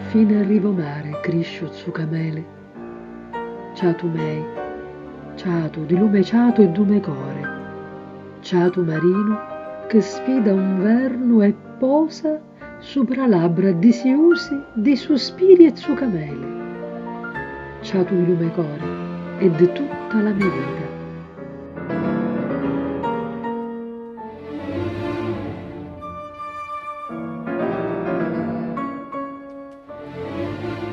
fino arrivo mare, criscio su camele. Ciatu mei, ciatu di lume ciatu e dume core, ciatu marino che sfida un verno e posa sopra labbra disiusi di sospiri e su camele. Ciatu di lume core e di tutta la mia vita.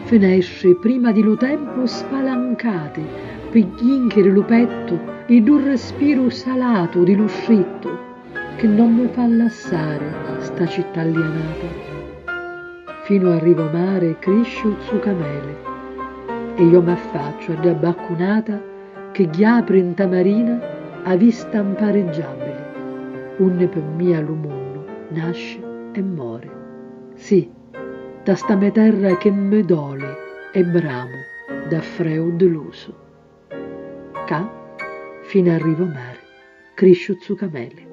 Finestre prima di lo tempo spalancate, per ghinchere lo petto ed un respiro salato di lo scritto che non mi fa lassare sta città alienata. Fino a Rivo Mare criscio su camele e io m'affaccio a abbacconata che gli apre in tamarina a vista impareggiabile, unne per mia lo mondo nasce e muore. Sì, da sta me terra che me dole e bramo da freo deluso. Ca, fino a Rivo Mare, criscio su camele.